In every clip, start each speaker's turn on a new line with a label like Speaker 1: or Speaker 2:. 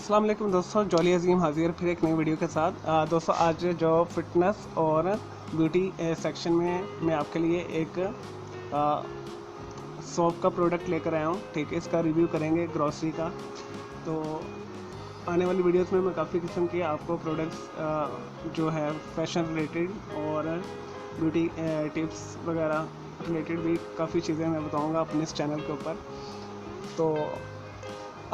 Speaker 1: अस्सलाम वालेकुम दोस्तों, जॉली अजीम हाजिर फिर एक नई वीडियो के साथ। दोस्तों आज जो फिटनेस और ब्यूटी सेक्शन में मैं आपके लिए एक सोप का प्रोडक्ट लेकर आया हूँ। ठीक है, इसका रिव्यू करेंगे ग्रॉसरी का। तो आने वाली वीडियोस में मैं काफ़ी किस्म के आपको प्रोडक्ट्स जो है फैशन रिलेटेड और ब्यूटी टिप्स वगैरह रिलेटेड भी काफ़ी चीज़ें मैं बताऊँगा अपने इस चैनल के ऊपर। तो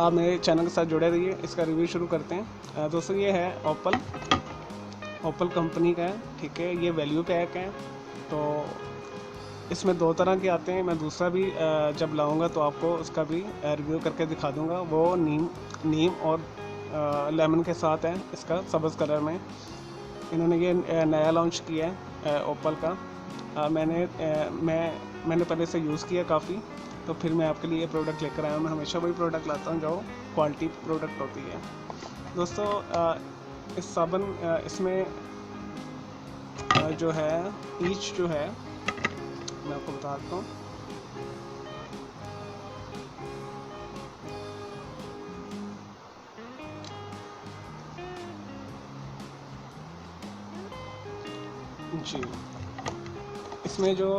Speaker 1: आप मेरे चैनल के साथ जुड़े रहिए। इसका रिव्यू शुरू करते हैं। दोस्तों ये है ओपल कंपनी का है। ठीक है, ये वैल्यू पैक है। तो इसमें दो तरह के आते हैं। मैं दूसरा भी जब लाऊंगा तो आपको उसका भी रिव्यू करके दिखा दूंगा। वो नीम और लेमन के साथ है। इसका सब्ज़ कलर में इन्होंने ये नया लॉन्च किया है ओपल का। मैंने पहले इसे यूज़ किया काफ़ी, तो फिर मैं आपके लिए ये प्रोडक्ट लेकर आया हूँ। मैं हमेशा वही प्रोडक्ट लाता हूँ जो क्वालिटी प्रोडक्ट होती है। दोस्तों इस साबुन इसमें जो है ईच जो है मैं आपको बता देता हूँ। जी, इसमें जो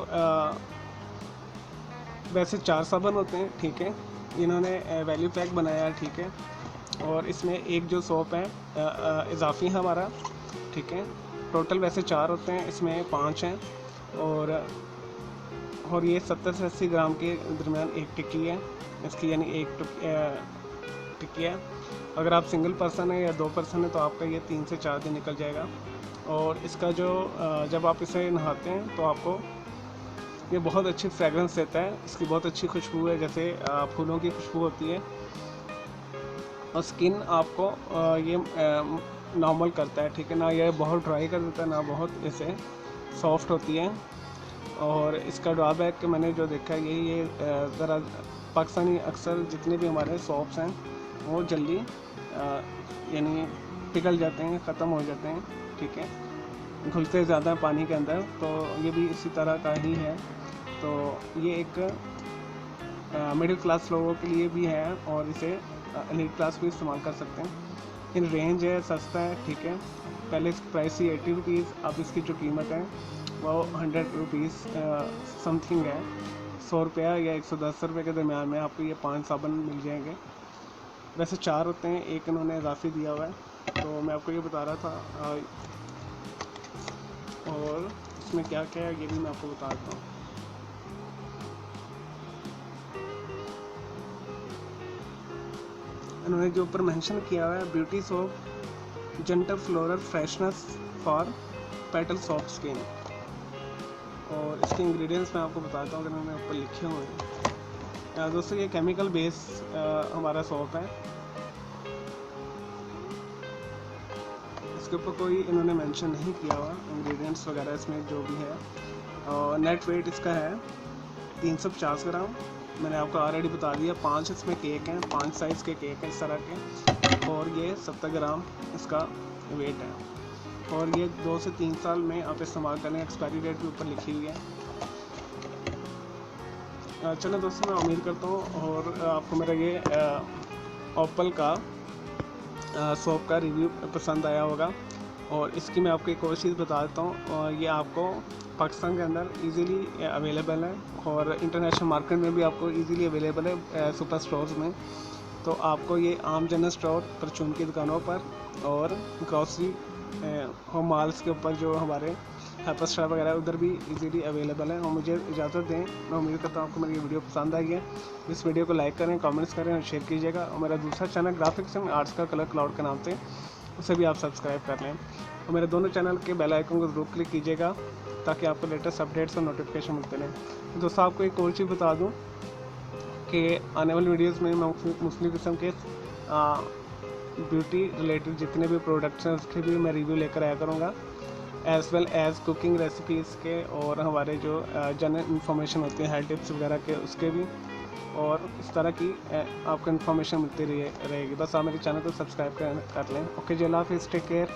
Speaker 1: वैसे 4 साबुन होते हैं। ठीक है, इन्होंने वैल्यू पैक बनाया है। ठीक है, और इसमें एक जो सोप है इजाफी है हमारा। ठीक है, टोटल वैसे 4 होते हैं, इसमें 5 हैं। और ये 70 से 80 ग्राम के दरमियान एक टिक्की है इसकी, यानी एक टिक्की है। अगर आप सिंगल पर्सन है या 2 पर्सन है तो आपका ये 3 से 4 दिन निकल जाएगा। और इसका जो जब आप इसे नहाते हैं तो आपको ये बहुत अच्छी फ्रेगरेंस देता है। इसकी बहुत अच्छी खुशबू है, जैसे फूलों की खुशबू होती है। और स्किन आपको ये नॉर्मल करता है। ठीक है, ना ये बहुत ड्राई कर देता है ना बहुत ऐसे सॉफ्ट होती है। और इसका ड्रॉबैक मैंने जो देखा है ये ज़रा पाकिस्तानी अक्सर जितने भी हमारे सॉप्स हैं वो जल्दी यानी पिघल जाते हैं, ख़त्म हो जाते हैं। ठीक है, घुलते ज़्यादा पानी के अंदर, तो ये भी इसी तरह का ही है। तो ये एक मिडिल क्लास लोगों के लिए भी है और इसे एलीट क्लास भी इस्तेमाल कर सकते हैं। इन रेंज है, सस्ता है। ठीक है, पहले इसकी प्राइस थी 80 रुपीज़, अब इसकी जो कीमत है वो 100 रुपीज़ समथिंग है। 100 रुपया या 110 रुपये के दरमियान में आपको ये 5 साबुन मिल जाएंगे। वैसे 4 होते हैं, एक इन्होंने इजाफी दिया हुआ है। तो मैं आपको ये बता रहा था। और इसमें क्या क्या है ये भी मैं आपको बता देता हूँ। इन्होंने जो ऊपर मेंशन किया हुआ है, beauty soap gentle floral freshness for petal soft skin. और इसके इंग्रेडिएंट्स मैं आपको बताता हूँ, अगर इन्होंने ऊपर लिखे हुए हैं। दोस्तों ये केमिकल बेस हमारा सोप है। इसके ऊपर कोई इन्होंने मेंशन नहीं किया हुआ इंग्रेडिएंट्स वगैरह इसमें जो भी है। और नेट वेट इसका है 350 ग्राम। मैंने आपको ऑलरेडी बता दिया। 5 इसमें केक हैं, 5 साइज़ के केक हैं इस तरह के। और ये 70 ग्राम इसका वेट है। और ये 2 से 3 साल में आप इस्तेमाल करें। एक्सपायरी डेट भी ऊपर लिखी हुई है। चलो दोस्तों, मैं उम्मीद करता हूँ और आपको मेरा ये ओपल का सोप का रिव्यू पसंद आया होगा। और इसकी मैं आपको एक और चीज़ बता देता हूँ। ये आपको पाकिस्तान के अंदर इजीली अवेलेबल है और इंटरनेशनल मार्केट में भी आपको इजीली अवेलेबल है सुपर स्टोर्स में। तो आपको ये आम जनरल स्टोर, परचून की दुकानों पर और ग्रॉसरी होम मॉल्स के ऊपर जो हमारे हाइपर स्टार वगैरह उधर भी इजीली अवेलेबल है। और मुझे इजाज़त दें। मैं उम्मीद करता हूँ आपको मेरी वीडियो पसंद आई है। इस वीडियो को लाइक करें, कमेंट्स करें और शेयर कीजिएगा। और मेरा दूसरा चैनल ग्राफिक्स एंड आर्ट्स का कलर क्लाउड के नाम से, उसे भी आप सब्सक्राइब कर लें। और मेरे दोनों चैनल के बेल आइकन को ज़रूर क्लिक कीजिएगा ताकि आपको लेटेस्ट अपडेट्स और नोटिफिकेशन मिलते रहें। दोस्तों आपको एक और चीज़ बता दूँ कि आने वाली वीडियोज़ में मैं मुख्तलिफ़ किस्म के ब्यूटी रिलेटेड जितने भी प्रोडक्ट्स हैं उसके भी मैं रिव्यू लेकर आया करूँगा, as well as cooking recipes के और हमारे जो जनरल इंफॉर्मेशन होती है हेल्थ टिप्स वगैरह के उसके भी। और इस तरह की आपको इन्फॉर्मेशन मिलती रहेगी। बस आप मेरे चैनल को सब्सक्राइब कर लें। ओके जी, अल्लाह हाफ़िज़, टेक केयर।